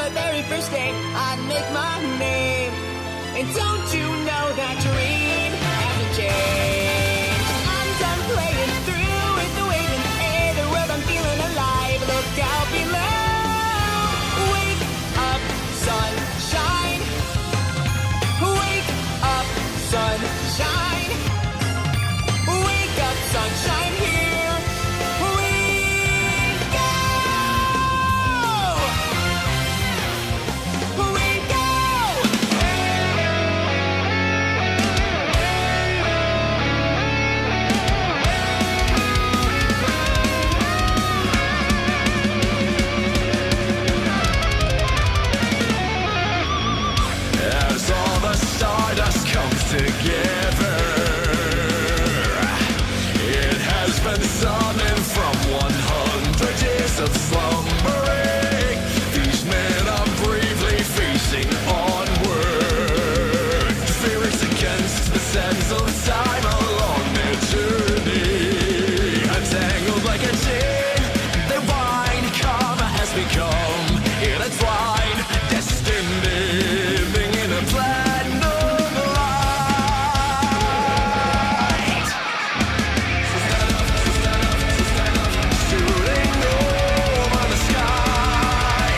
my very first day, I'd make my name. And don't you know that dream hasn't changed? I'm done playing through with the waves in the air, the world I'm feeling alive. Look out below. Wake up, sunshine. Wake up, sunshine. Wake up, sunshine, here we go. We go. As all the stardust comes together, it has been summoned from 100 years of slumbering. These men are bravely facing onward, spirits against the sands of time along their journey. Entangled like a chain, their wine karma has become intertwined, destined, living in a platinum light. Shooting over the sky,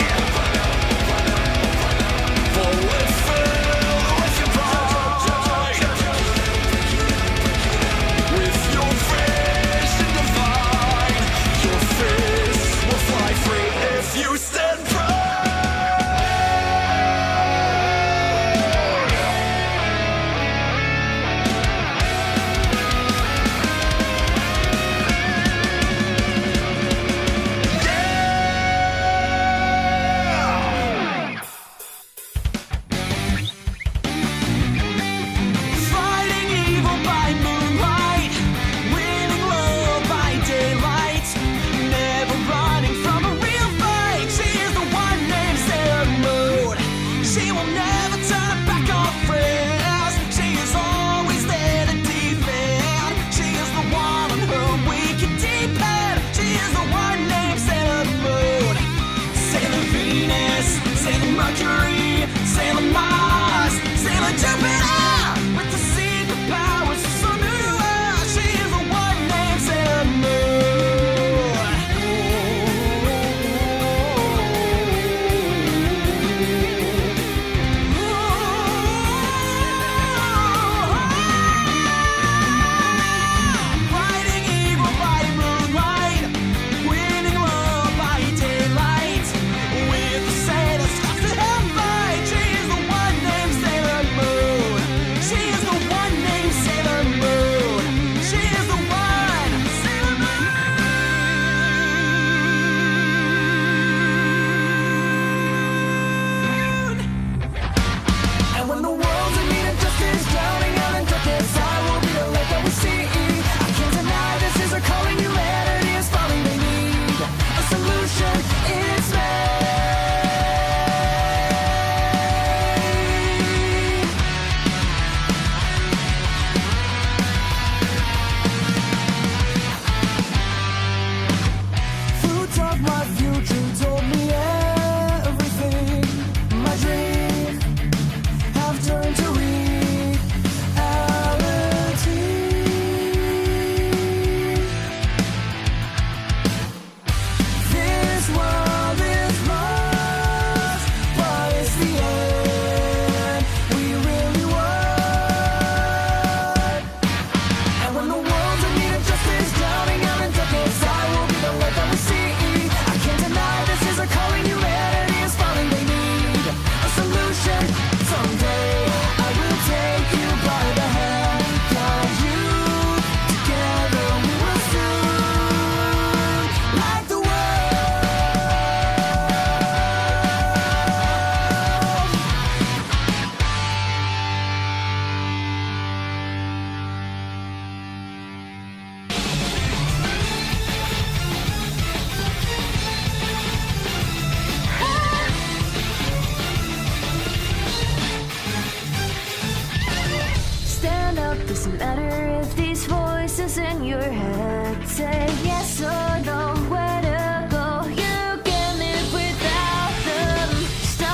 forward filled with your pride, with your vision divine, your fists will fly free if you stand proud. Fighting evil by moonlight, winning love by daylight, never running from a real fight. She is the one named Sailor Moon. She will never turn back on friends. She is always there to defend. She is the one on whom we can depend. She is the one named Sailor Moon. Sailor Venus, Sailor Mercury, Sailor Mars, Sailor Jupiter, with the secret powers so new to us. She is the one named Sailor Fighting evil by moonlight, winning love by daylight, with the sailors lost to help fight. She is the one named Sailor Moon. She is the one named Sailor Moon. She is the one Sailor Moon. And when the world's in need of justice, drowning out in darkness, I will be the light that we see. I can't deny this is a calling. Humanity is falling. They need a solution. It's made. Who taught my future, told me everything. My dream have turned to reality. This world is lost, but it's the end we really want. And when the world's in need of justice, drowning out in darkness, I will be the light that we see. I can't deny this is a calling. Humanity is falling. They need a solution. Someday I will take you by the hand, guide you. Together we will soon light the world. Stand up, doesn't matter if these voices in your head say yes or no, where to go. You can live without them. Stop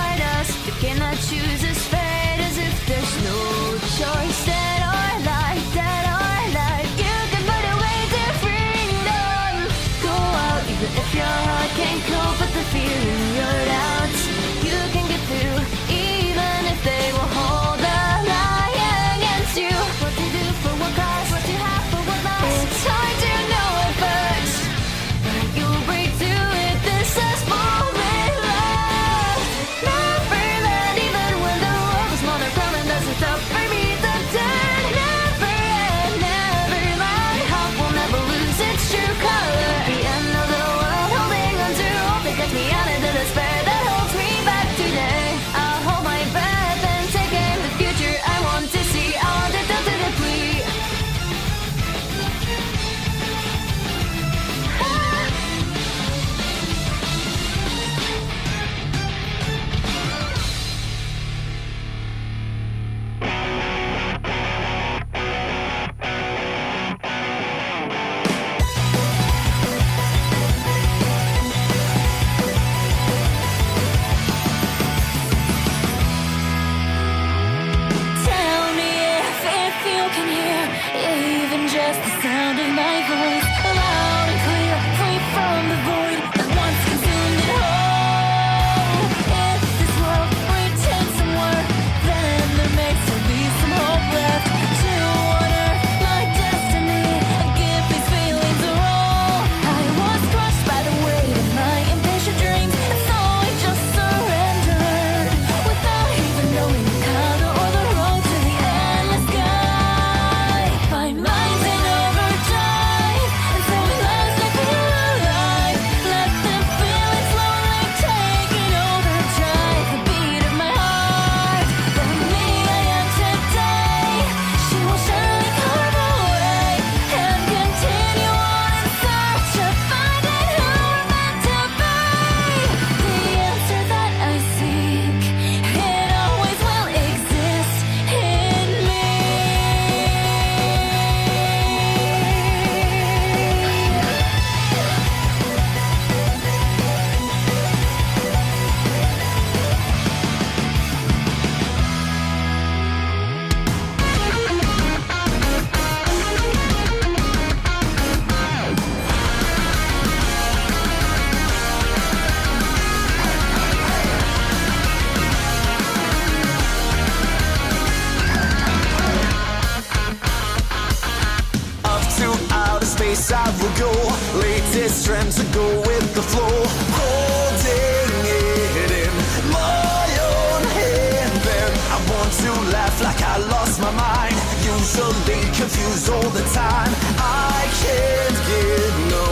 want to laugh like I lost my mind. Usually confused all the time. I can't get no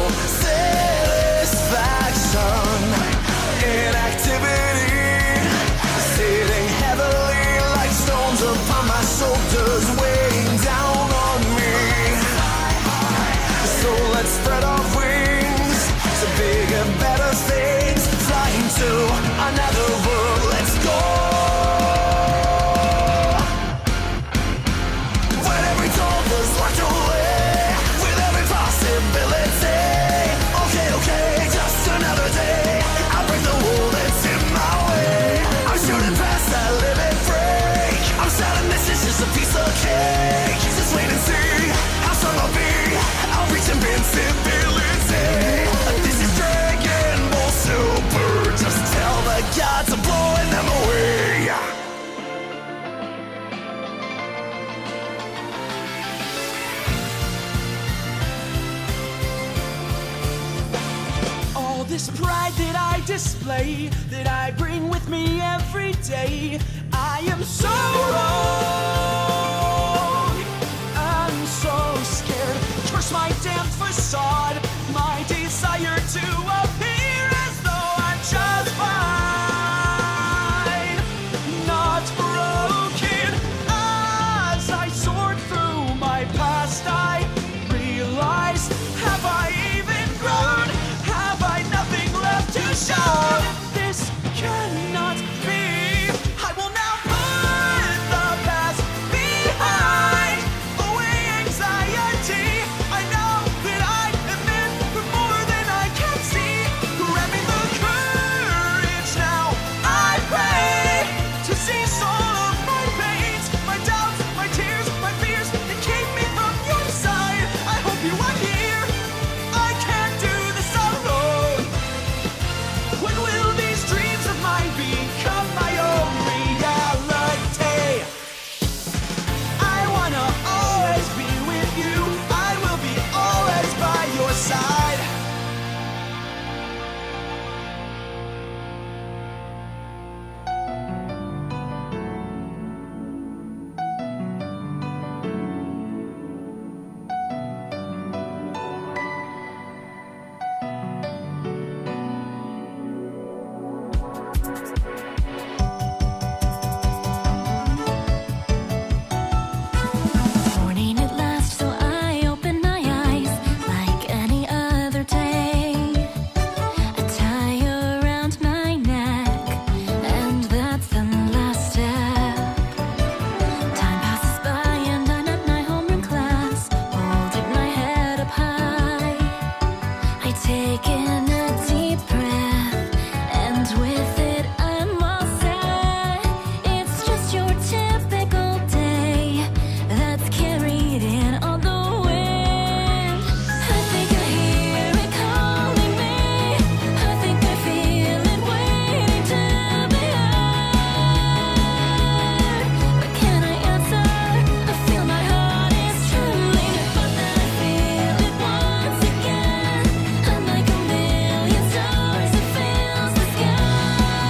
satisfaction in activity. Sitting heavily like stones upon my shoulders, weighing down on me. So let's spread our wings to bigger, better things. Flying to another world, let's go. When every door was locked away, with every possibility. Okay, okay, just another day. I'll break the wall that's in my way. I'm shooting past that limit break. I'm selling this is just a piece of cake. Just wait and see how strong I'll be. I'll reach invincibility. This is Dragon Ball Super. Just tell the gods I'm blowing them away. All this pride that I display, that I bring with me every day, I am so wrong. I'm so scared. Curse my damn facade, my desire to appear as though I'm just fine, not broken. As I sort through my past, I realize, have I even grown? Have I nothing left to show? This cannot be. I will now put the past behind. Away anxiety. I know that I am meant for more than I can see. Grant me the courage now, I pray, to cease all of my pains, my doubts, my tears, my fears, and keep me from your side. I hope you are here. I can't do this alone. When will these dreams of mine become my own reality? I wanna always be with you. I will be always by your side. Morning at last, so I open my eyes like any other day. A tie around my neck, and that's the last step. Time passes by, and I'm at my homeroom class, holding my head up high. I take in a deep breath, and with it I'm all set. It's just your typical day that's carried in on the wind. I think I hear it calling me. I think I feel it waiting to be heard. But can I answer? I feel my heart is trembling, but then I feel it once again. And like a million stars, it fills the sky.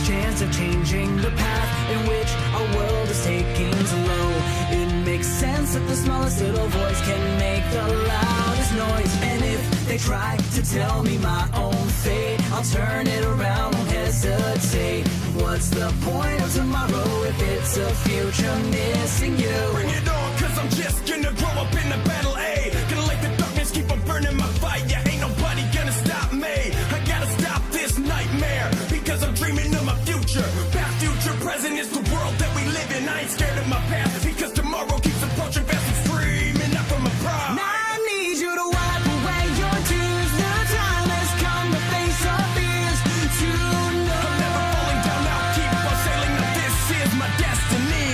smallest chance of changing the path in which our world is taking slow. It makes sense that the smallest little voice can make the loudest noise. And if they try to tell me my own fate, I'll turn it around, won't hesitate. What's the point of tomorrow if it's a future missing you? Bring it on, cause I'm just gonna grow up in the battle A. Gonna let the darkness keep on burning my fire. Ain't nobody gonna stop me. I gotta stop this nightmare, because I'm dreaming of my future. Past, future, present is the world that we live in. I ain't scared of my past, because tomorrow keeps approaching fast and screaming out from my pride. Now I need you to wipe away your tears. The time has come to face your fears. To know I'm never falling down, I'll keep on sailing. Now this is my destiny.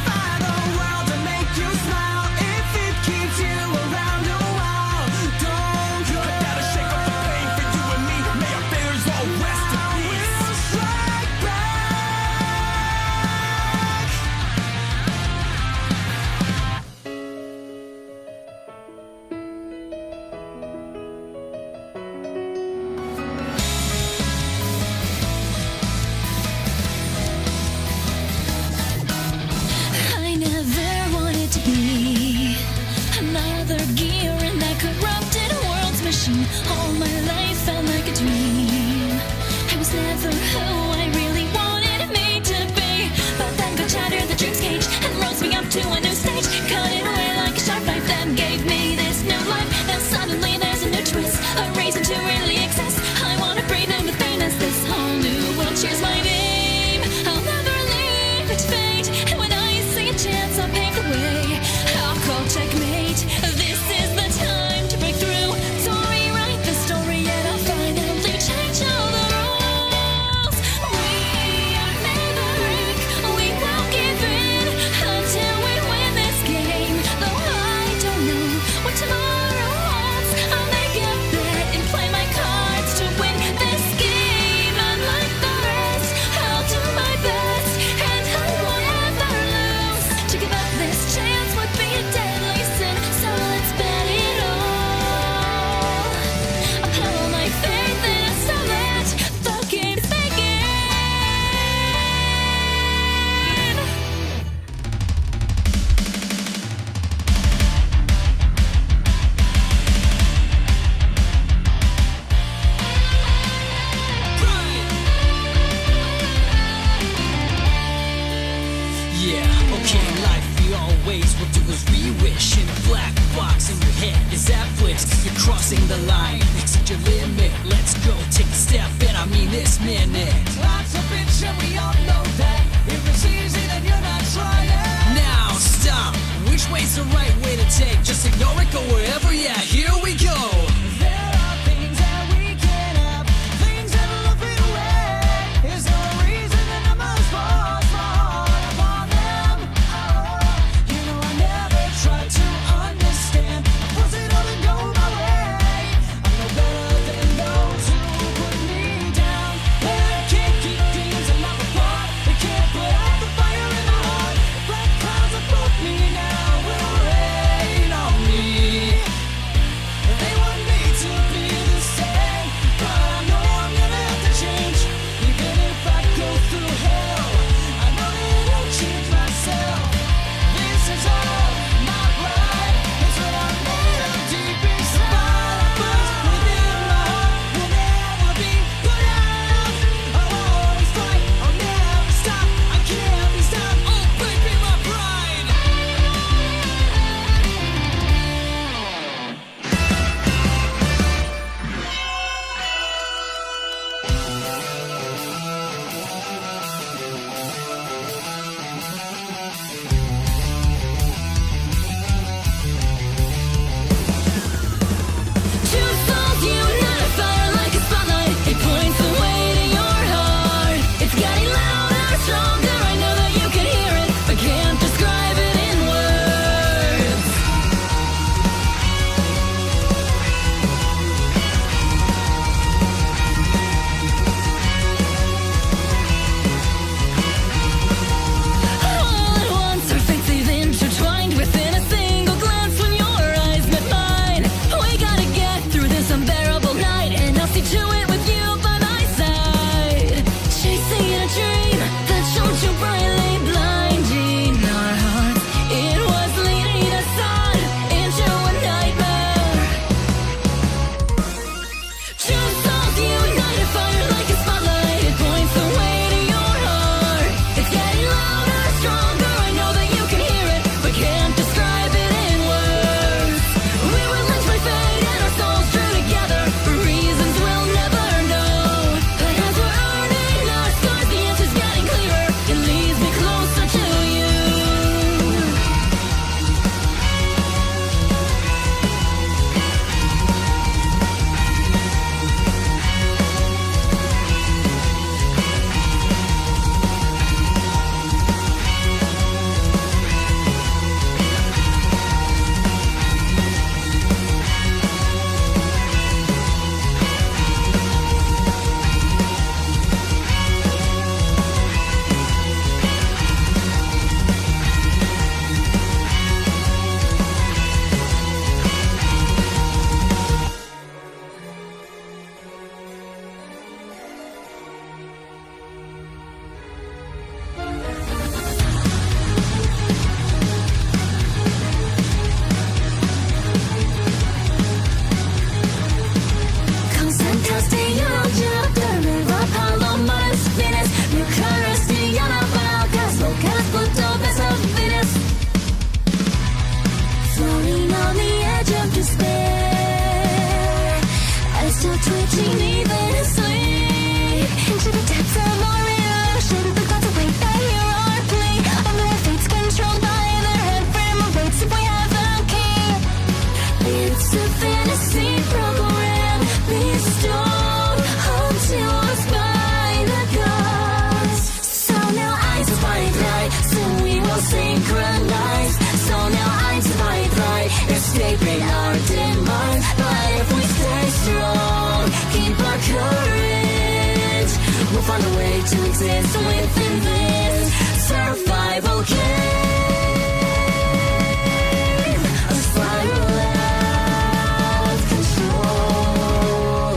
defy the world to make you smile. If it keeps you around a while, don't go. I gotta shake off the pain for you and me. May our failures all rest in peace. We'll strike back. I never wanted to be another gear in that corrupted world's machine. All my life felt like a dream. I was never who I really wanted me to be. But then God shattered the dream's cage and rose me up to a new stage. Cut it away like a sharp knife, then gave me this new life. Now suddenly there's a new twist, a reason to really exist. I wanna breathe in with pain as this whole new world cheers my name. I'll never leave it to fate. And when I see a chance, I'll pave the way. I'll call checkmate. This is the time to break through, to rewrite the story, and I'll finally change all the rules. We are never weak, we won't give in until we win this game. Though I don't know what tomorrow holds, I'll make a bet and play my cards to win this game. Unlike the rest, I'll do my best, and I won't ever lose. To give up this chance would be a deadly sin, so let's bet it all. I'll put all my faith in it, so let the games begin. Yeah, okay, in life we always will do as we wish. In a black box in your head is that flicks. You're crossing the line, exceed your limit. Let's go, take a step, and I mean this minute. Lots of bitch, and we all know that. If it's easy, then you're not trying. Now stop. Which way's the right way to take? Just ignore it, go wherever. Yeah, here we go. There are things that we can't have, things that will fade away. Is there a reason the numbers fall upon them? You know I never tried to understand. I force it all to go my way. I'm no better than those who put me down. And I can't keep things in my apart. They can't to exist within this survival game. A spiral out of control.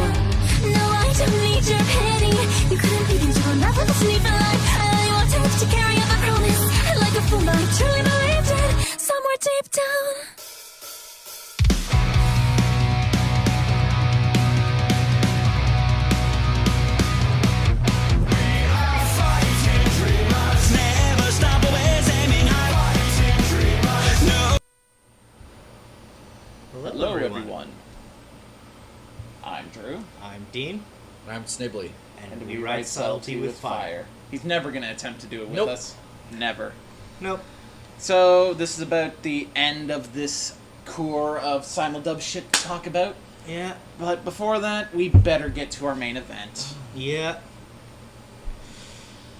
No, I don't need your pity. You couldn't begin to remember this need for life. I wanted to carry out the promise. Like a fool, I truly believed it. Somewhere deep down. Never stop, always aiming high. No. Hello, everyone. I'm Drew, I'm Dean, And I'm Snibbly. and we write Subtlety with fire. He's never going to attempt to do it with Nope. us. Never. Nope. So, this is about the end of this core of simuldub shit to talk about. Yeah. But before that, we better get to our main event. Yeah.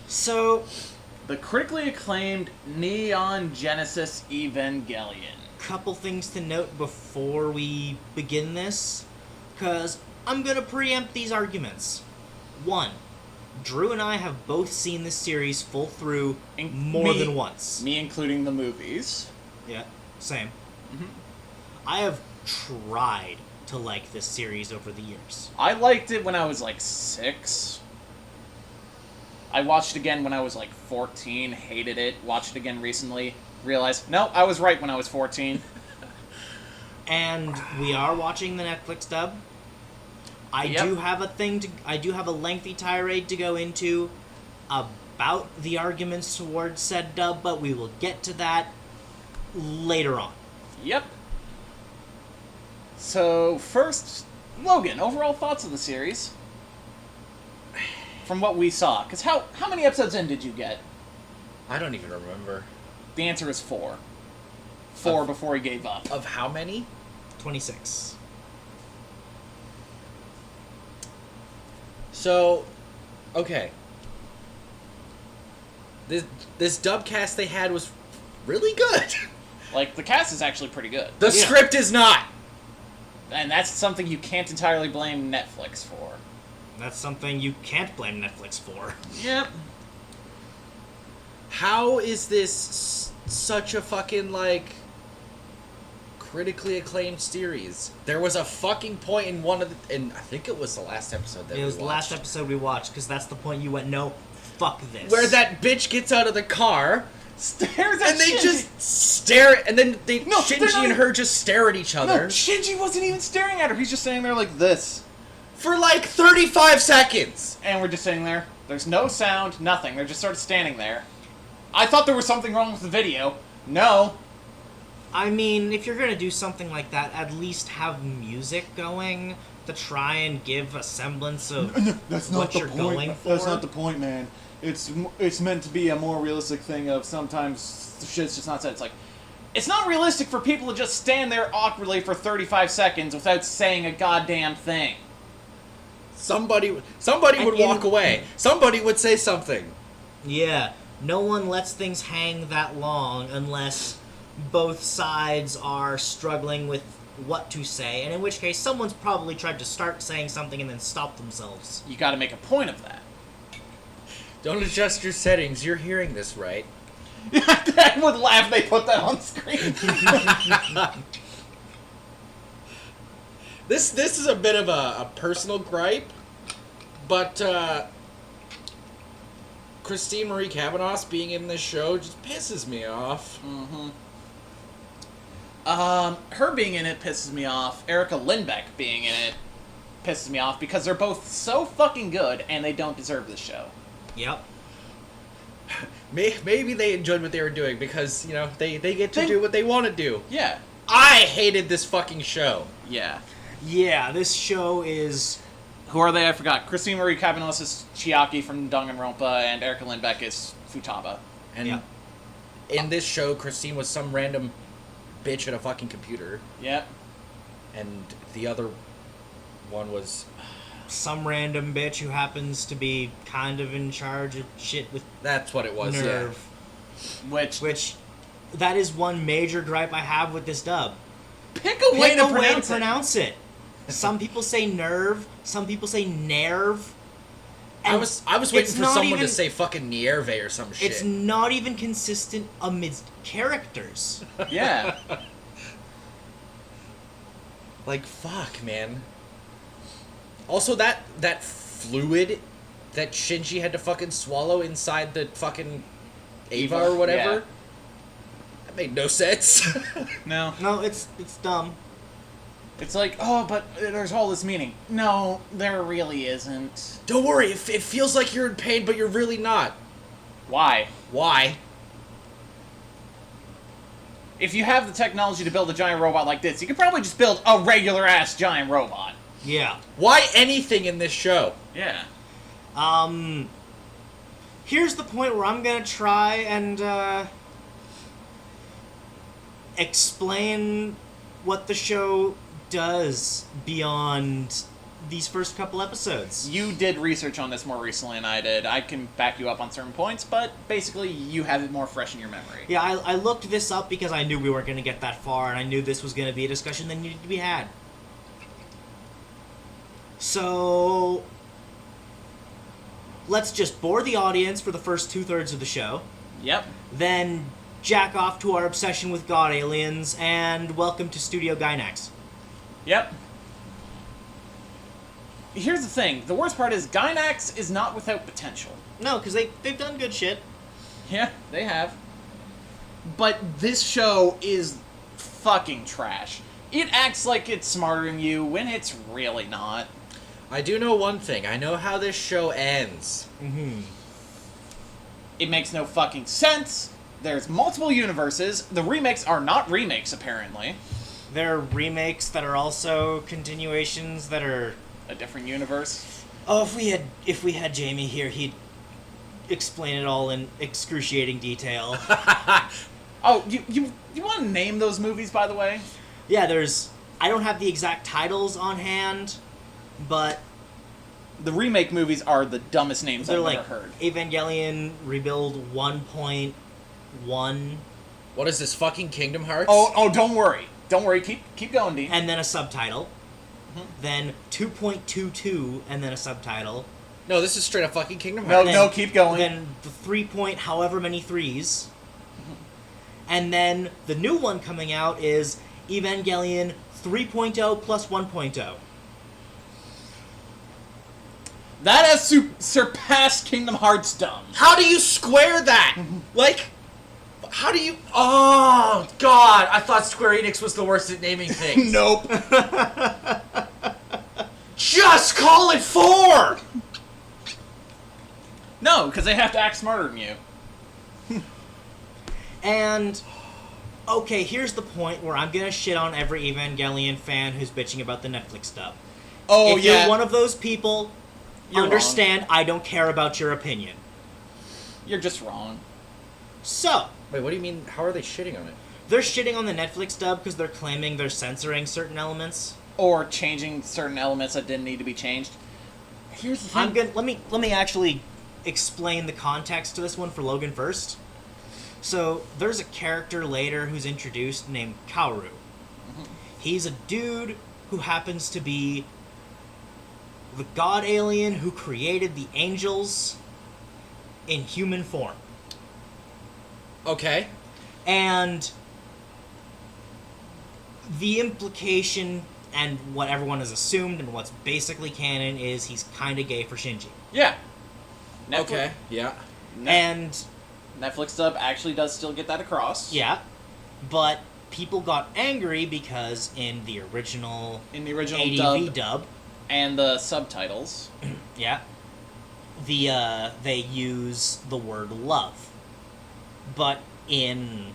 So, The critically acclaimed Neon Genesis Evangelion. couple things to note before we begin this, because I'm gonna preempt these arguments. One, Drew and I have both seen this series full through more than once. Me including the movies. Yeah, same. I have tried to like this series over the years. I liked it when I was like 6. I watched it again when I was like 14, hated it, watched it again recently, realized, no, I was right when I was 14. And we are watching the Netflix dub. I Yep. do have a lengthy tirade to go into about the arguments towards said dub, but we will get to that later on. Yep. So, first, Logan, overall thoughts of the series? From what we saw. Because how many episodes in did you get? I don't even remember. The answer is 4. 4 before he gave up. Of how many? 26. So, okay. This dub cast they had was really good. Like, the cast is actually pretty good. The script is not. And that's something you can't entirely blame Netflix for. That's something you can't blame Netflix for. Yep. How is this such a fucking, like, critically acclaimed series? There was a fucking point in one of the... And I think it was the last episode that It we was the last watched, episode we watched, because that's the point you went, no, fuck this. where that bitch gets out of the car... Stares at And they Shinji. just stare, and then they No, they're Shinji not and even- her just stare at each No, other Shinji wasn't even staring at her. He's just standing there like this. for like 35 seconds. And we're just sitting there. There's no sound, nothing. They're just sort of standing there. I thought there was something wrong with the video. No. I mean, if you're gonna do something like that, at least have music going to try and give a semblance of That's what you're going for. That's not the point, man. It's meant to be a more realistic thing of sometimes Shit's just not said. It's like, it's not realistic for people to just stand there awkwardly for 35 seconds without saying a goddamn thing. Somebody would And walk away. Somebody would say something. Yeah, no one lets things hang that long unless both sides are struggling with what to say, and in which case someone's probably tried to start saying something and then stop themselves. You gotta make a point of that. Don't adjust your settings. You're hearing this, right? I would laugh if they put that on screen. This is a bit of a personal gripe, but Christine Marie Cavanaugh being in this show just pisses me off. Her being in it pisses me off. Erica Lindbeck being in it pisses me off because they're both so fucking good and they don't deserve this show. Yep. Maybe they enjoyed what they were doing because, you know, they get to They- do what they want to do. Yeah. I hated this fucking show. Yeah. Yeah, this show is... Who are they? I forgot. Christine Marie Cavanaugh is Chiaki from Danganronpa, and Erica Lindbeck is Futaba. And Yeah. in this show, Christine was some random bitch at a fucking computer, Yep. and the other one was... some random bitch who happens to be kind of in charge of shit with That's what it was, nerve. Which That is one major gripe I have with this dub. pick a way Pick to a way to pronounce it. pronounce it. Some people say nerve, some people say nerve. I And was waiting it's for not someone even- to say fucking Nierve or some shit. It's not even consistent amidst characters. Yeah. Like, fuck, man. Also, that fluid that Shinji had to fucking swallow inside the fucking Ava or whatever, Yeah. that made no sense. No. No, it's dumb. It's like, oh, but there's all this meaning. No, there really isn't. Don't worry, it feels like you're in pain, but you're really not. Why? Why? If you have the technology to build a giant robot like this, you could probably just build a regular-ass giant robot. Yeah. Why anything in this show? Yeah. Here's the point where I'm gonna try and, explain what the show does beyond these first couple episodes. You did research on this more recently than I did. I can back you up on certain points, but basically you have it more fresh in your memory. Yeah, I looked this up because I knew we weren't gonna get that far, and I knew this was gonna be a discussion that needed to be had. So, let's just bore the audience for the first 2/3 of the show, Yep. then jack off to our obsession with god aliens, and welcome to Studio Gynax. Yep. Here's the thing. The worst part is Gynax is not without potential. No, because they've done good shit. Yeah, they have. But this show is fucking trash. It acts like it's smarter than you when it's really not. I do know one thing. I know how this show ends. It makes no fucking sense. There's multiple universes. The remakes are not remakes, apparently. There are remakes that are also continuations that are... A different universe. Oh, if we had Jamie here, he'd explain it all in excruciating detail. Oh, you want to name those movies, by the way? Yeah, there's... I don't have the exact titles on hand, but The remake movies are the dumbest names they're I've like ever heard. Evangelion Rebuild 1.1, What is this, fucking Kingdom Hearts? Oh, don't worry. Don't worry. Keep going, Dean. and then a subtitle. Then 2.22, and then a subtitle. No, this is straight up fucking Kingdom No, Hearts. Then- keep going. Then the 3 however many threes. And then the new one coming out is Evangelion 3.0 plus 1.0. That has surpassed Kingdom Hearts dumb. How do you square that? Like, how do you... Oh, God. I thought Square Enix was the worst at naming things. Nope. Just call it 4! No, because they have to act smarter than you. And, okay, here's the point where I'm gonna shit on every Evangelion fan who's bitching about the Netflix dub. Oh, If yeah. you're one of those people, You're understand I don't care about your opinion. You're just wrong. So, Wait, what do you mean? How are they shitting on it? they're shitting on the Netflix dub because they're claiming they're censoring certain elements. Or changing certain elements that didn't need to be changed. Here's the thing. I'm gonna let me actually explain the context to this one for Logan first. So there's a character later who's introduced named Kaoru. He's a dude who happens to be the god alien who created the angels in human form. Okay. And the implication and what everyone has assumed and what's basically canon is he's kind of gay for Shinji. Yeah. Netflix, Okay. Yeah. And Netflix dub actually does still get that across. yeah, but people got angry because in the original In the original ADV dub dub, and the subtitles. yeah, they use the word love, but in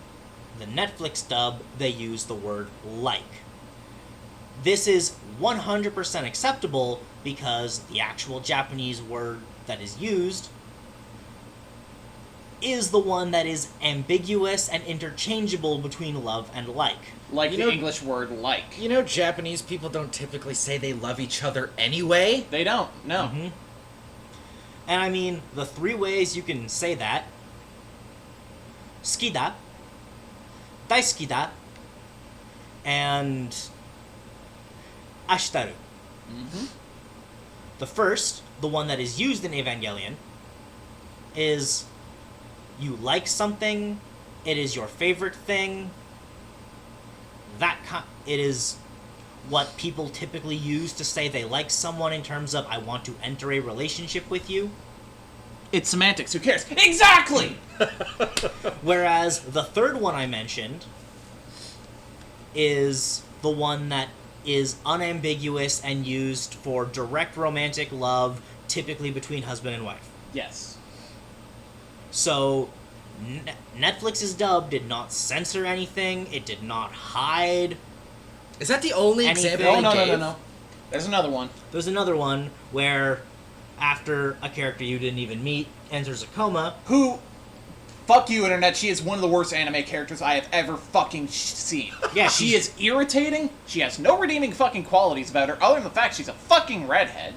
the Netflix dub they use the word like. This is 100% acceptable because the actual Japanese word that is used is the one that is ambiguous and interchangeable between love and like. Like You the know- English word like. You know, Japanese people don't typically say they love each other anyway. They don't. No. Mhm. And I mean, the three ways you can say that: skida, daisukida, and ashitaru. The first, the one that is used in Evangelion, is you like something, it is your favorite thing. It is what people typically use to say they like someone in terms of, I want to enter a relationship with you. It's semantics. Who cares? Exactly! Whereas the third one I mentioned is the one that is unambiguous and used for direct romantic love, typically between husband and wife. Yes. So, Netflix's dub did not censor anything. It did not hide. Is that the only Anything. example? No. There's another one. There's another one where, after a character you didn't even meet enters a coma, Who... Fuck you, Internet. She is one of the worst anime characters I have ever fucking seen. Yeah, she she's- is irritating. She has no redeeming fucking qualities about her, other than the fact she's a fucking redhead.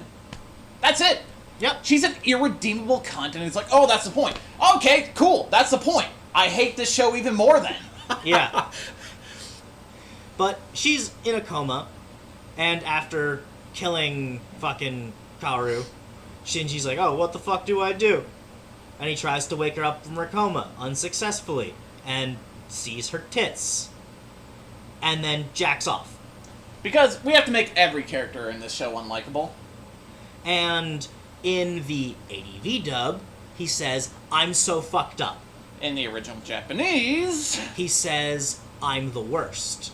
That's it. Yep. She's an irredeemable cunt, and it's like, oh, that's the point. Okay, cool. That's the point. I hate this show even more then. yeah. But she's in a coma, and after killing fucking Kaoru, Shinji's like, oh, what the fuck do I do? And he tries to wake her up from her coma, unsuccessfully, and sees her tits. And then jacks off. Because we have to make every character in this show unlikable. And in the ADV dub, he says, I'm so fucked up. In the original Japanese... He says, I'm the worst.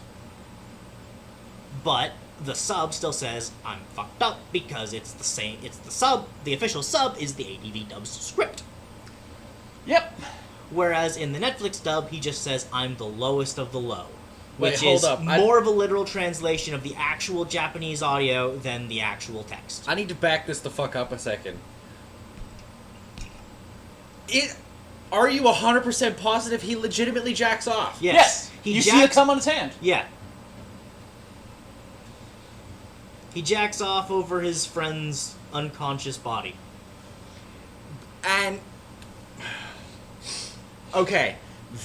But the sub still says, I'm fucked up, because it's the same, it's the sub, the official sub is the ADV dub's script. Yep. Whereas in the Netflix dub, he just says, I'm the lowest of the low. Wait, Which hold is up. more of a literal translation of the actual Japanese audio than the actual text. I need to back this the fuck up a second. Are you 100% positive he legitimately jacks off? Yes. He You see it jacks- come on his hand. Yeah. He jacks off over his friend's unconscious body. And... Okay.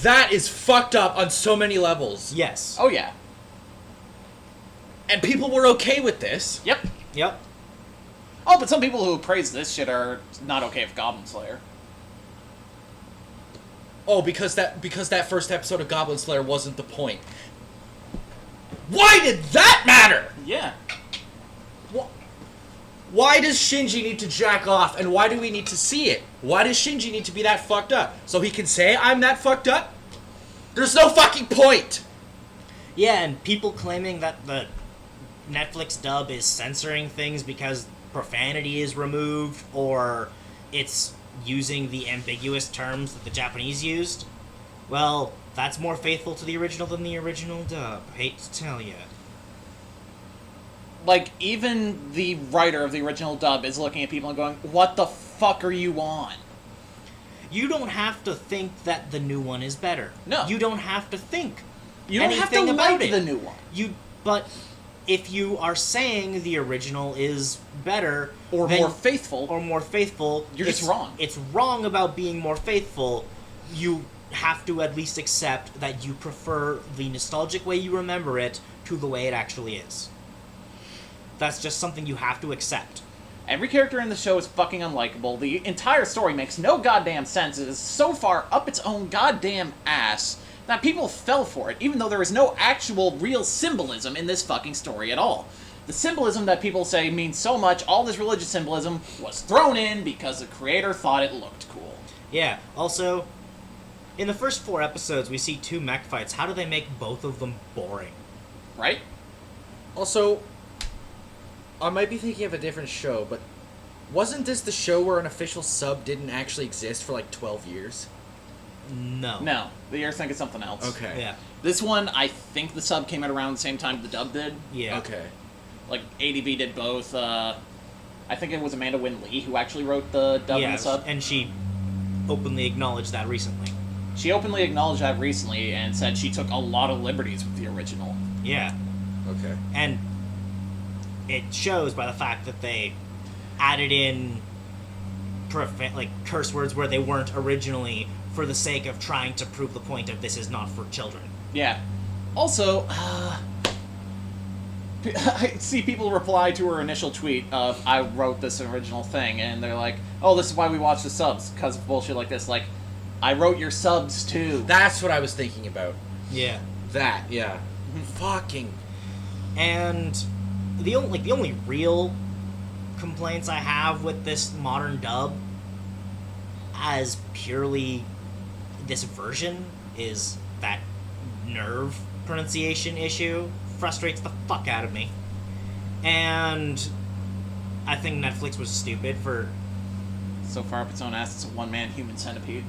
That is fucked up on so many levels. Yes. Oh, yeah. And people were okay with this. Yep. Yep. Oh, but some people who praise this shit are not okay with Goblin Slayer. Oh, because that first episode of Goblin Slayer wasn't the point. Why did that matter? Yeah. Why does Shinji need to jack off, and why do we need to see it? Why does Shinji need to be that fucked up? So he can say, I'm that fucked up? There's no fucking point! Yeah, and people claiming that the Netflix dub is censoring things because profanity is removed, or it's using the ambiguous terms that the Japanese used. Well, that's more faithful to the original than the original dub. Hate to tell you. Like, even the writer of the original dub is looking at people and going, what the fuck are you on? You don't have to think that the new one is better. No. You don't have to think You don't have to anything about like it. the new one. But if you are saying the original is better Or then- more faithful. or more faithful, You're just it's- wrong. It's wrong about being more faithful. You have to at least accept that you prefer the nostalgic way you remember it to the way it actually is. That's just something you have to accept. Every character in the show is fucking unlikable. The entire story makes no goddamn sense. It is so far up its own goddamn ass that people fell for it, even though there is no actual real symbolism in this fucking story at all. The symbolism that people say means so much, all this religious symbolism, was thrown in because the creator thought it looked cool. Yeah, also, in the first 4 episodes, we see 2 mech fights. How do they make both of them boring? Right? Also, I might be thinking of a different show, but wasn't this the show where an official sub didn't actually exist for like 12 years? No. No. You're thinking something else. Okay. Yeah. This one, I think the sub came out around the same time the dub did. Yeah. Okay. Like, ADV did both. I think it was Amanda Wynn Lee who actually wrote the dub and the sub. and she openly acknowledged that recently. She openly acknowledged that recently and said she took a lot of liberties with the original. Yeah. Okay. And it shows by the fact that they added in curse words where they weren't originally for the sake of trying to prove the point of this is not for children. Yeah. Also, I see people reply to her initial tweet of, I wrote this original thing, and they're like, oh, this is why we watch the subs, because of bullshit like this. Like, I wrote your subs too. That's what I was thinking about. Yeah. That, yeah. Fucking. And the only real complaints I have with this modern dub as purely this version is that nerve pronunciation issue frustrates the fuck out of me. And I think Netflix was stupid for... So far up its own ass, it's a one-man human centipede.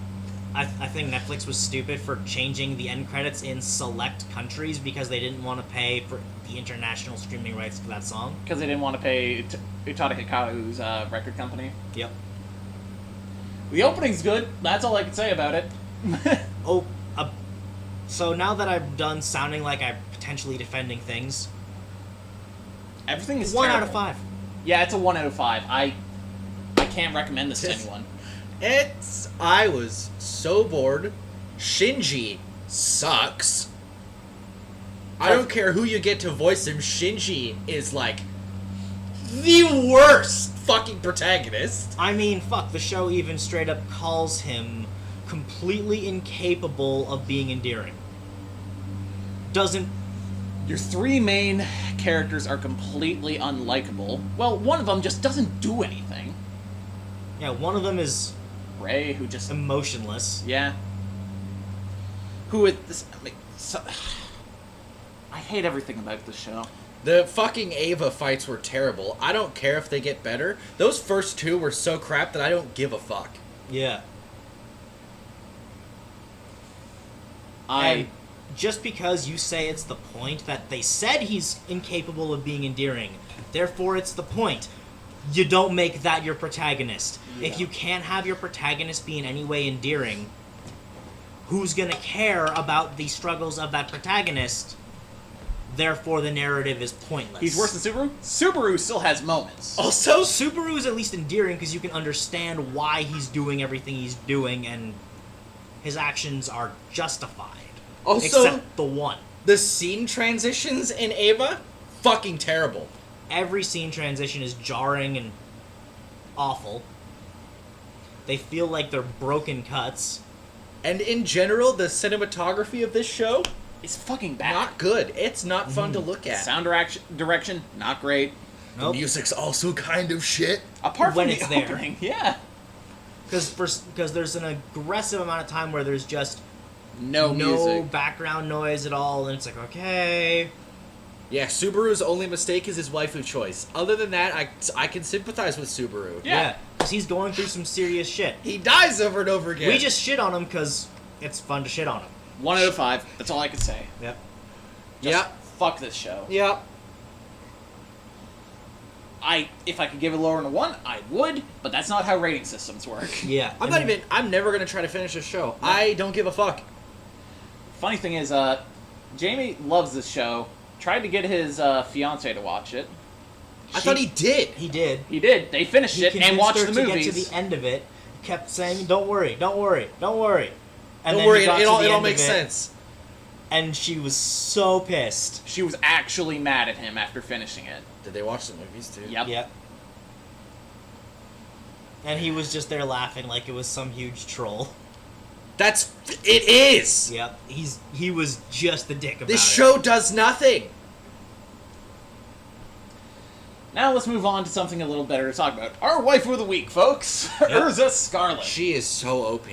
I think Netflix was stupid for changing the end credits in select countries because they didn't want to pay for the international streaming rights for that song. Because they didn't want to pay Utada Hikaru's record company. Yep. The opening's good. That's all I can say about it. So now that I'm done sounding like I'm potentially defending things, Everything is 1 terrible. out of 5. Yeah, it's a 1 out of 5. I can't recommend this to anyone. I was so bored. Shinji sucks. I don't care who you get to voice him. Shinji is like the worst fucking protagonist. I mean, fuck, the show even straight up calls him completely incapable of being endearing. Doesn't... Your 3 main characters are completely unlikable. Well, one of them just doesn't do anything. Yeah, one of them is Ray, who just... emotionless. Yeah. Who is this... I hate everything about this show. The fucking Ava fights were terrible. I don't care if they get better. Those first 2 were so crap that I don't give a fuck. Yeah. And just because you say it's the point that they said he's incapable of being endearing, therefore it's the point. You don't make that your protagonist. Yeah. If you can't have your protagonist be in any way endearing, who's gonna care about the struggles of that protagonist? Therefore, the narrative is pointless. He's worse than Subaru? Subaru still has moments. Also, Subaru is at least endearing because you can understand why he's doing everything he's doing, and his actions are justified. Also, Except the one. the scene transitions in Ava, fucking terrible. Every scene transition is jarring and awful. They feel like they're broken cuts. And in general, the cinematography of this show, It's fucking bad. not good. It's not fun to look at. Sound direction, not great. The Nope. music's also kind of shit. Apart When from it's the there. opening, yeah. Because there's an aggressive amount of time where there's just No music. background noise at all, and it's like, okay. Yeah, Subaru's only mistake is his waifu choice. Other than that, I can sympathize with Subaru. Yeah. Because he's going through some serious shit. He dies over and over again. We just shit on him because it's fun to shit on him. 1 out of 5. That's all I can say. Yep. Just Yeah. fuck this show. Yeah. If I could give it lower than a 1, I would, but that's not how rating systems work. Yeah. I'm never gonna try to finish this show. I don't give a fuck. Funny thing is, Jamie loves this show. Tried to get his fiance to watch it. I thought he did. He did. He did. They finished He it and convinced watched her the to movies. get to the end of it. Kept saying, "Don't worry, don't worry, don't worry." And Don't then worry, he got it to all the end makes of it, sense. And she was so pissed. She was actually mad at him after finishing it. Did they watch the movies too? Yep. Yep. And he was just there laughing like it was some huge troll. It is. Yep. He was just the dick about This it. show does nothing. Now let's move on to something a little better to talk about. Our waifu of the week, folks. Urza Scarlet. She is so OP.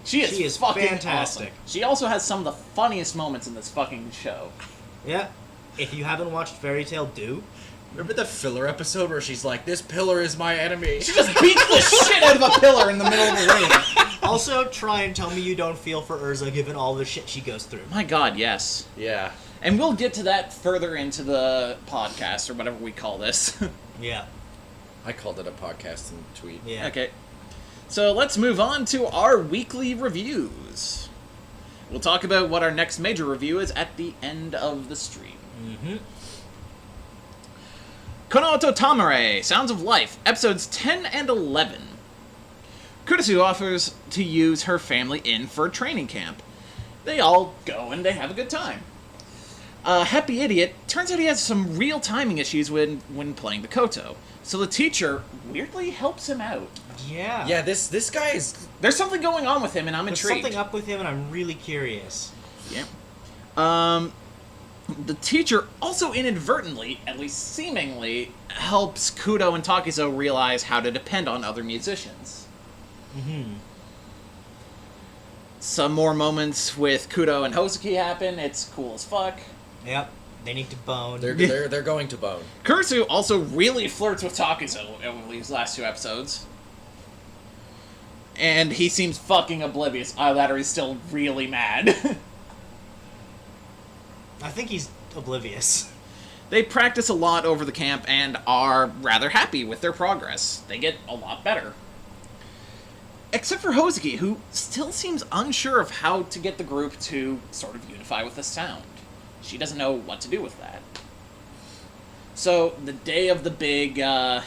She is fucking fantastic. awesome. She also has some of the funniest moments in this fucking show. Yeah. If you haven't watched Fairy Tail, do. Remember the filler episode where she's like, "This pillar is my enemy." She just beats the shit out of a pillar in the middle of the room. Also, try and tell me you don't feel for Urza given all the shit she goes through. My god, yes. Yeah. And we'll get to that further into the podcast, or whatever we call this. Yeah. I called it a podcast and tweet. Yeah. Okay. So let's move on to our weekly reviews. We'll talk about what our next major review is at the end of the stream. Mm-hmm. Konoto Tamare, Sounds of Life, episodes 10 and 11. Kurisu offers to use her family in for training camp. They all go and they have a good time. Happy Idiot, turns out he has some real timing issues when playing the koto. So the teacher weirdly helps him out. Yeah. Yeah, this guy is... There's something going on with him, and I'm There's intrigued. something up with him, and I'm really curious. Yeah. The teacher also inadvertently, at least seemingly, helps Kudo and Takizo realize how to depend on other musicians. Mm-hmm. Some more moments with Kudo and Hozuki happen. It's cool as fuck. Yep. They need to bone. They're going to bone. Kurisu also really flirts with Takizo over these last 2 episodes. And he seems fucking oblivious. Either that or he's still really mad. I think he's oblivious. They practice a lot over the camp and are rather happy with their progress. They get a lot better. Except for Hozuki, who still seems unsure of how to get the group to sort of unify with the sound. She doesn't know what to do with that. So, the day of the big Big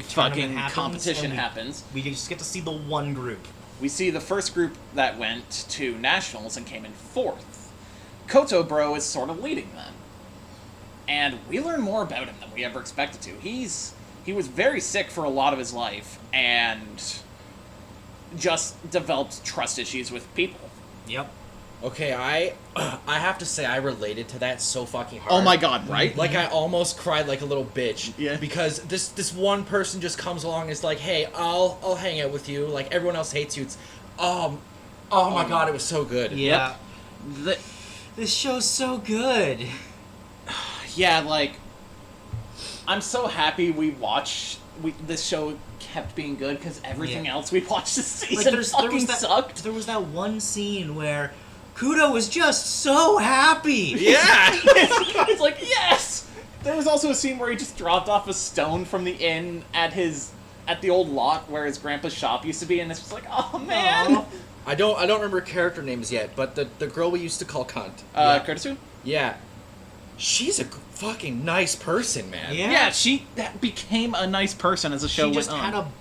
fucking tournament happens, competition and happens. We just get to see the one group. We see the first group that went to nationals and came in 4th. Koto Bro is sort of leading them. And we learn more about him than we ever expected to. He was very sick for a lot of his life, and just developed trust issues with people. Yep. Okay, I have to say I related to that so fucking hard. Oh my god, right? Like, I almost cried like a little bitch. Yeah. Because this one person just comes along and is like, hey, I'll hang out with you. Like, everyone else hates you. It's, oh my god, it was so good. Yeah. The, This show's so good. yeah, like, I'm so happy this show kept being good, because everything Yeah. else we watched this season sucked. There was that one scene where Kudo was just so happy. Yeah! It's like, yes! There was also a scene where he just dropped off a stone from the inn at the old lot where his grandpa's shop used to be, and it's just like, oh man! Aw. I don't remember character names yet, but the girl we used to call cunt. Kurisu? Yeah. She's a fucking nice person, man. Yeah. Yeah, she became a nice person as the show She just went on. had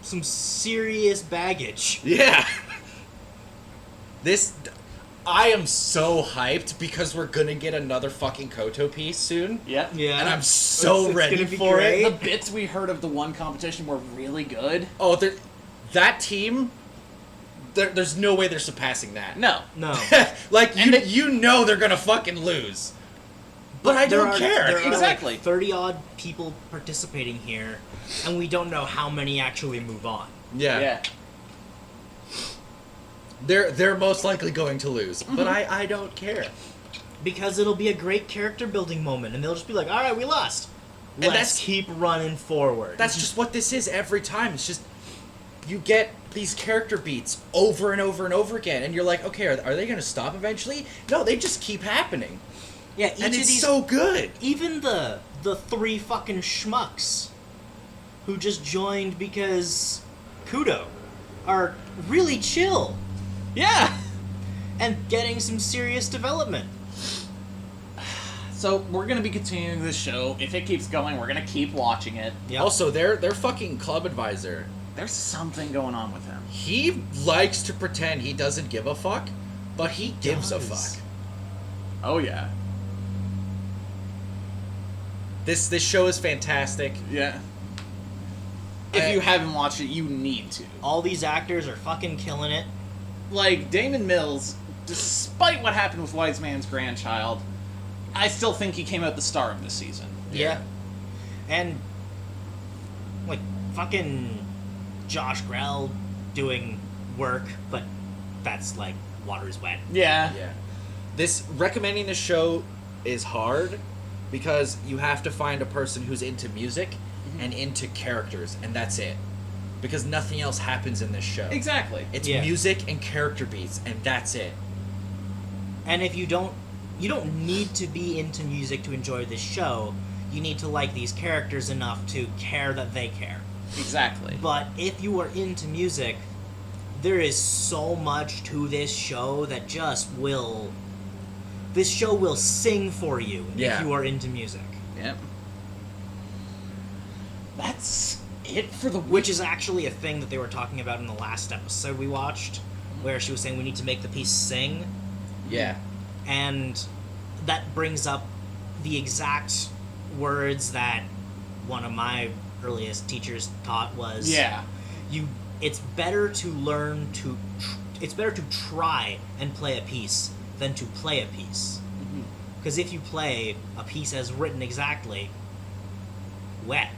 some serious baggage. Yeah. I am so hyped because we're gonna get another fucking Koto piece soon. Yeah. Yeah. And I'm so It's ready gonna be for great. The it. bits we heard of the one competition were really good. Oh, that team, there's no way they're surpassing that. No. No. Like, And you know they're gonna fucking lose. But I don't care. There are Exactly. like 30-odd people participating here, and we don't know how many actually move on. Yeah. They're most likely going to lose, but I don't care. Because it'll be a great character building moment, and they'll just be like, alright, we lost. And Let's that's- keep running forward. That's just what this is every time. It's just you get these character beats over and over and over again, and you're like, okay, are they going to stop eventually? No, they just keep happening, yeah, each and of it's these, so good. even the 3 fucking schmucks who just joined because Kudo are really chill Yeah. and getting some serious development. So we're gonna be continuing this show. If it keeps going, we're gonna keep watching it. Yep. Also, their fucking club advisor, There's something going on with him. he likes to pretend he doesn't give a fuck, but he gives a does. fuck. Oh yeah. This show is fantastic. Yeah. If you haven't watched it, you need to. All these actors are fucking killing it. Like, Damon Mills, despite what happened with Wise Man's Grandchild, I still think he came out the star of this season. Yeah. And, like, fucking Josh Grell doing work, but that's like, water is wet. Yeah. Yeah. Recommending this show is hard because you have to find a person who's into music and into characters, and that's it. Because nothing else happens in this show. Exactly. It's Yeah. music and character beats, and that's it. And if you don't need to be into music to enjoy this show. You need to like these characters enough to care that they care. Exactly. But if you are into music, there is so much to this show that this show will sing for you Yeah. if you are into music. Yep. That's it for the Which is actually a thing that they were talking about in the last episode we watched, where she was saying we need to make the piece sing. Yeah. And that brings up the exact words that one of my earliest teachers taught was, Yeah. it's better to try and play a piece than to play a piece. Because if you play a piece as written exactly, wet.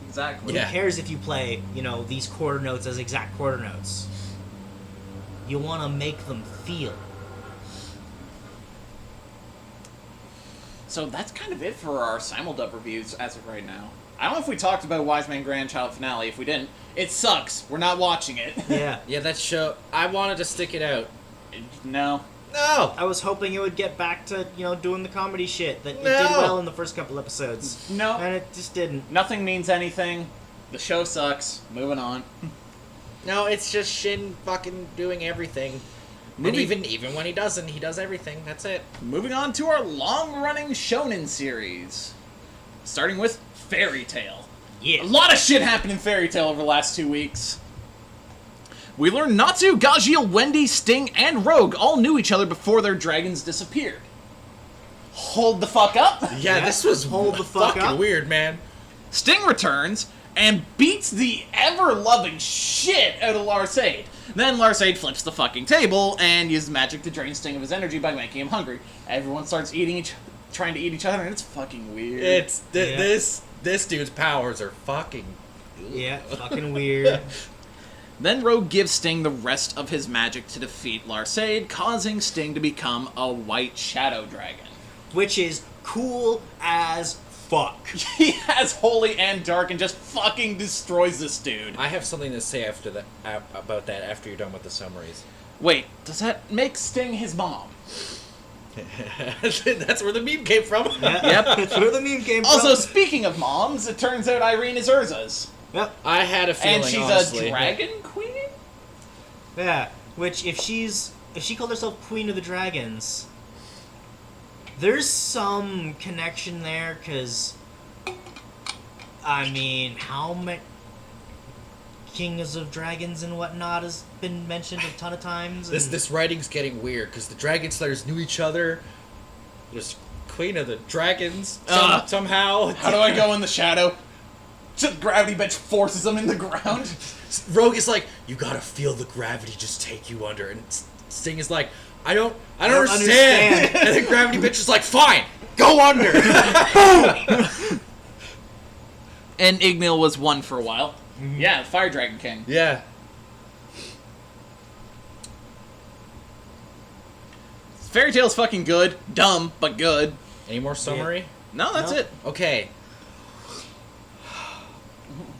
Exactly. Yeah. Who cares if you play, these quarter notes as exact quarter notes? You want to make them feel. So that's kind of it for our simuldub reviews as of right now. I don't know if we talked about Wise Man Grandchild finale. If we didn't, it sucks. We're not watching it. Yeah. Yeah, that show. I wanted to stick it out. No. No. I was hoping it would get back to, doing the comedy shit that it No. did well in the first couple episodes. No. And it just didn't. Nothing means anything. The show sucks. Moving on. No, it's just Shin fucking doing everything. And Moving- even when he doesn't, he does everything. That's it. Moving on to our long-running shonen series. Starting with Fairy Tail. Yeah. A lot of shit happened in Fairy Tail over the last 2 weeks. We learned Natsu, Gajeel, Wendy, Sting, and Rogue all knew each other before their dragons disappeared. Hold the fuck up. Yeah, this was Hold the fuck fucking up. weird, man. Sting returns and beats the ever-loving shit out of Larsaid. Then Larsaid flips the fucking table and uses magic to drain Sting of his energy by making him hungry. Everyone starts trying to eat each other, and it's fucking weird. It's Yeah. this dude's powers are fucking. Yeah, fucking weird. Then Rogue gives Sting the rest of his magic to defeat Larsaid, causing Sting to become a white shadow dragon. Which is cool as fuck. He has holy and dark and just fucking destroys this dude. I have something to say after that about that after you're done with the summaries. Wait, does that make Sting his mom? That's where the meme came from. Yep. That's where the meme came Also, from. speaking of moms, it turns out Irene is Urza's. Yep. I had a feeling, And she's honestly. a dragon queen? Yeah. Which, if she called herself Queen of the Dragons, there's some connection there, because, I mean, how many Kings of Dragons and whatnot has been mentioned a ton of times? And This writing's getting weird because the Dragon Slayers knew each other. There's Queen of the Dragons somehow. How do I go in the shadow? Just gravity bench forces him in the ground. Rogue is like, you gotta feel the gravity just take you under, and Sting is like, I don't understand. And then Gravity Bitch is like, fine, go under. And Ignil was one for a while. Yeah, Fire Dragon King. Yeah. Fairy Tail's fucking good. Dumb, but good. Any more summary? No, that's No. it. Okay.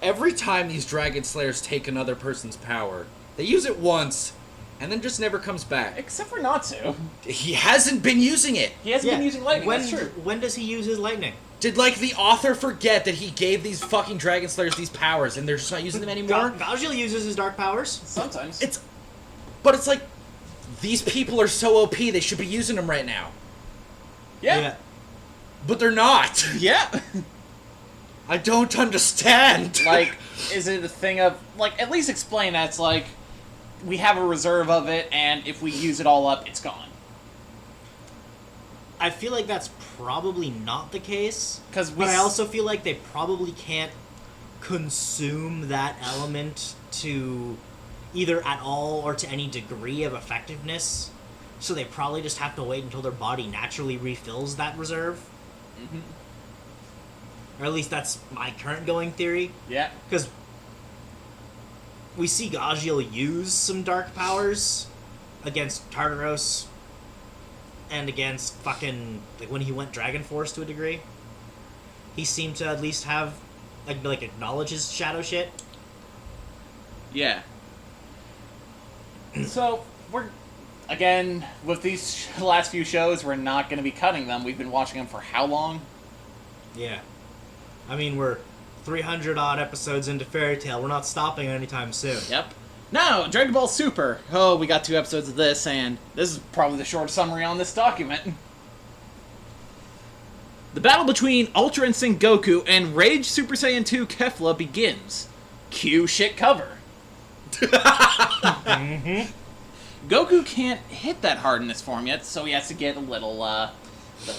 Every time these Dragon Slayers take another person's power, they use it once, and then just never comes back. Except for Natsu. He hasn't been using it. He hasn't been using lightning, when, that's true. When does he use his lightning? Did, the author forget that he gave these fucking Dragon Slayers these powers, and they're just not using them anymore? Gajeel uses his dark powers. Sometimes. But it's like, these people are so OP, they should be using them right now. Yeah. But they're not. Yeah. I don't understand. Like, is it a thing of, at least explain that it's like, we have a reserve of it, and if we use it all up, it's gone. I feel like that's probably not the case. 'Cause but I also feel like they probably can't consume that element to either at all or to any degree of effectiveness. So they probably just have to wait until their body naturally refills that reserve. Mm-hmm. Or at least that's my current going theory. Yeah. Because we see Gajeel use some dark powers against Tartaros and against fucking, when he went Dragon Force to a degree. He seemed to at least have, acknowledge his shadow shit. Yeah. So, again, with these last few shows, we're not going to be cutting them. We've been watching them for how long? Yeah. I mean, we're 300-odd episodes into Fairy Tail. We're not stopping anytime soon. Yep. Now, Dragon Ball Super. Oh, we got 2 episodes of this, and this is probably the short summary on this document. The battle between Ultra Instinct Goku and Rage Super Saiyan 2 Kefla begins. Cue shit cover. Goku can't hit that hard in this form yet, so he has to get a little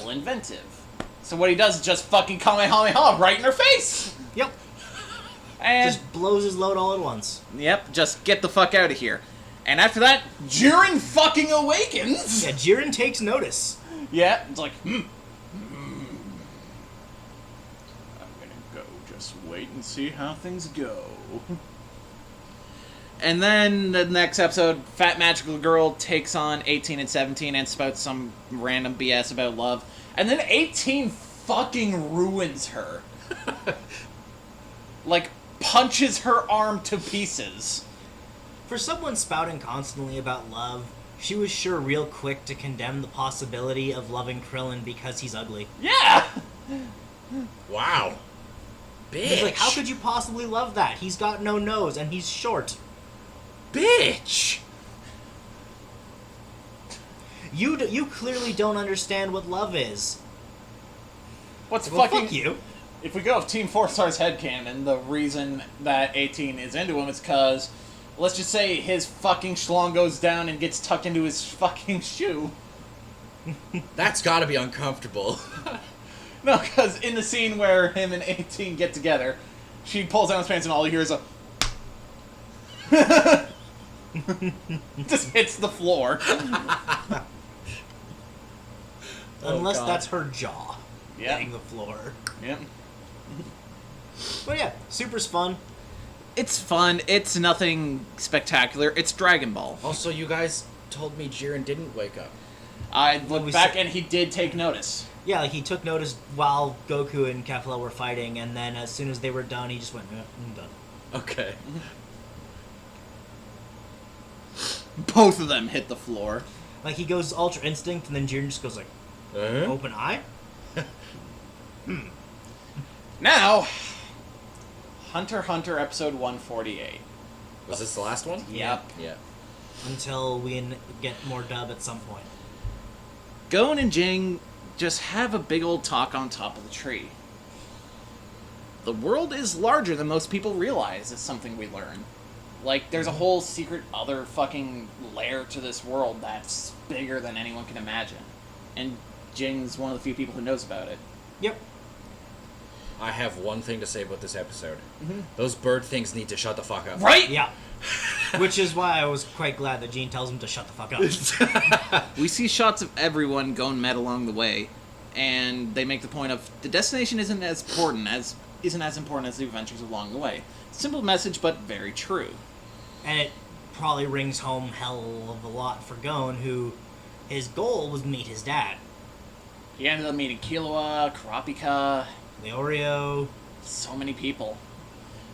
inventive. So what he does is just fucking Kamehameha right in her face! Yep. And, Just blows his load all at once. yep, just get the fuck out of here. And after that, Jiren fucking awakens! Yeah, Jiren takes notice. Yeah, it's like, I'm gonna go just wait and see how things go. And then the next episode, Fat Magical Girl takes on 18 and 17 and spouts some random BS about love. And then 18 fucking ruins her. Like, punches her arm to pieces. For someone spouting constantly about love, she was sure real quick to condemn the possibility of loving Krillin because he's ugly. Yeah! Wow. Bitch. He's like, how could you possibly love that? He's got no nose and he's short. Bitch! You clearly don't understand what love is. What's Well, fucking... fuck you. If we go with Team 4-Star's headcanon, the reason that 18 is into him is because, let's just say his fucking schlong goes down and gets tucked into his fucking shoe. That's gotta be uncomfortable. No, because in the scene where him and 18 get together, she pulls down his pants and all you hear is a... just hits the floor. Unless God. that's her jaw Yeah. hitting the floor. Yep. But yeah, Super's fun. It's fun. It's nothing spectacular. It's Dragon Ball. Also, you guys told me Jiren didn't wake up. I looked we back said- and he did take notice. Yeah, like he took notice while Goku and Kefla were fighting, and then as soon as they were done, he just went, I'm done. Okay. Both of them hit the floor. Like he goes Ultra Instinct, and then Jiren just goes like, open eye? Now, Hunter x Hunter episode 148. Was this the last one? Yep. Yeah. Until we get more dub at some point. Gon and Jing just have a big old talk on top of the tree. The world is larger than most people realize, is something we learn. Like, there's a whole secret other fucking layer to this world that's bigger than anyone can imagine. And Jing's one of the few people who knows about it. Yep. I have one thing to say about this episode. Those bird things need to shut the fuck up. Right? Yeah. Which is why I was quite glad that Gene tells him to shut the fuck up. We see shots of everyone going mad along the way, and they make the point of the destination isn't as important as the adventures along the way. Simple message, but very true. And it probably rings home hell of a lot for Gon, who his goal was to meet his dad. He ended up meeting Killua, Kurapika, Leorio, so many people.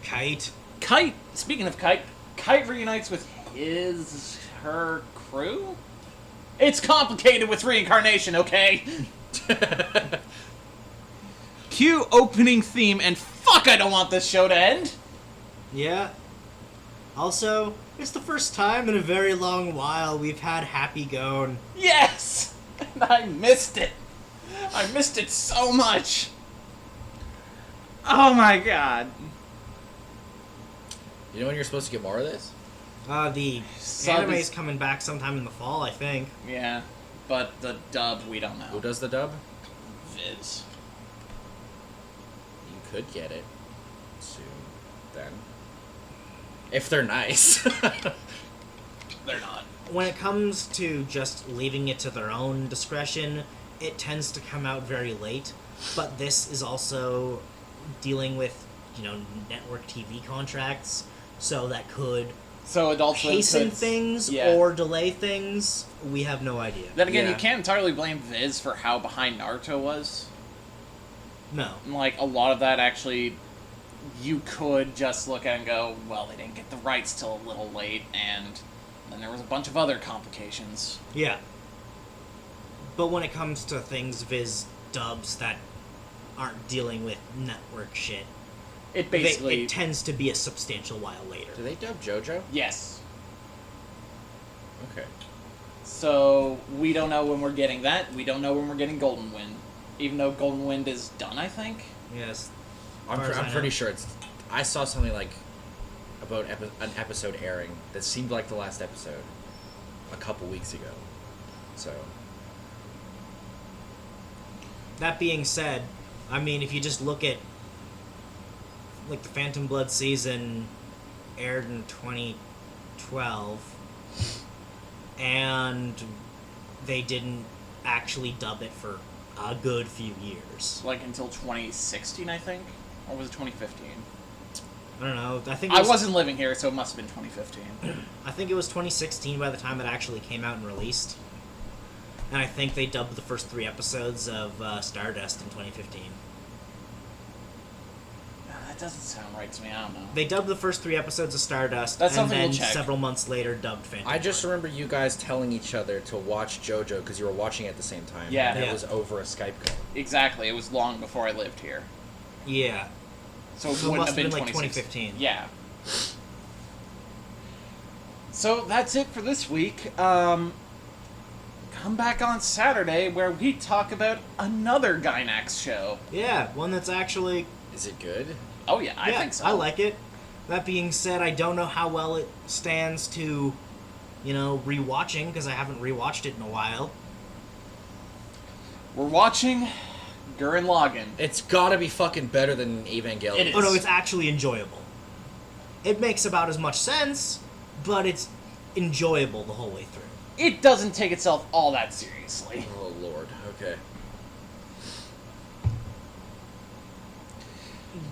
Kite. Kite, speaking of Kite, Kite reunites with her crew? It's complicated with reincarnation, okay? Cue opening theme, and fuck, I don't want this show to end! Yeah. Also, it's the first time in a very long while we've had Happy Gon. Yes! And I missed it! I missed it so much! Oh my god. You know when you're supposed to get more of this? The Sub anime's is- coming back sometime in the fall, I think. Yeah, but the dub, we don't Who know. does the dub? Viz. You could get it soon, then. If they're nice. They're not. When it comes to just leaving it to their own discretion, it tends to come out very late. But this is also dealing with, network TV contracts, so that could So Adult Swim hasten could- things yeah. or delay things. We have no idea. Then again, Yeah. you can't entirely blame Viz for how behind Naruto was. No. Like, a lot of that actually, you could just look at and go, well, they didn't get the rights till a little late, and then there was a bunch of other complications. Yeah. But when it comes to things Viz dubs that aren't dealing with network shit, It basically... it tends to be a substantial while later. Do they dub JoJo? yes. Okay. So, we don't know when we're getting that. We don't know when we're getting Golden Wind. Even though Golden Wind is done, I think. Yes. I'm, far as I I'm pretty know. sure it's... I saw something like about an episode airing that seemed like the last episode. a couple weeks ago. So That being said, I mean, if you just look at, like, the Phantom Blood season aired in 2012, and they didn't actually dub it for a good few years. Like until 2016, I think? Or was it 2015? I don't know. I think I wasn't living here, so it must have been 2015. I think it was 2016 by the time it actually came out and released. And I think they dubbed the first 3 episodes of Stardust in 2015. That doesn't sound right to me, I don't know. They dubbed the first 3 episodes of Stardust, That's and something then we'll check. several months later dubbed Phantom I just Blood. remember you guys telling each other to watch JoJo because you were watching it at the same time. Yeah. And it Yeah. was over a Skype call. Exactly, it was long before I lived here. Yeah. So it So it wouldn't must have been like 2015. 2015. Yeah. So that's it for this week. Come back on Saturday where we talk about another Gynax show. Yeah, one that's actually... Is it good? Oh yeah, I yeah, think so. I like it. That being said, I don't know how well it stands to, rewatching, because I haven't rewatched it in a while. We're watching Gurren Lagann. It's gotta be fucking better than Evangelion. It is. Oh no, it's actually enjoyable. It makes about as much sense, but it's enjoyable the whole way through. It doesn't take itself all that seriously. Oh lord, okay.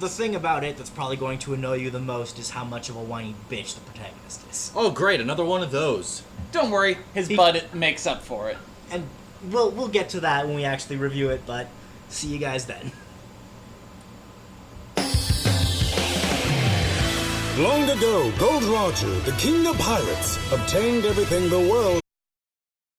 The thing about it that's probably going to annoy you the most is how much of a whiny bitch the protagonist is. Oh great, another one of those. Don't worry, his butt makes up for it. And we'll get to that when we actually review it, but see you guys then. Long ago, Gold Roger, the king of pirates, obtained everything the world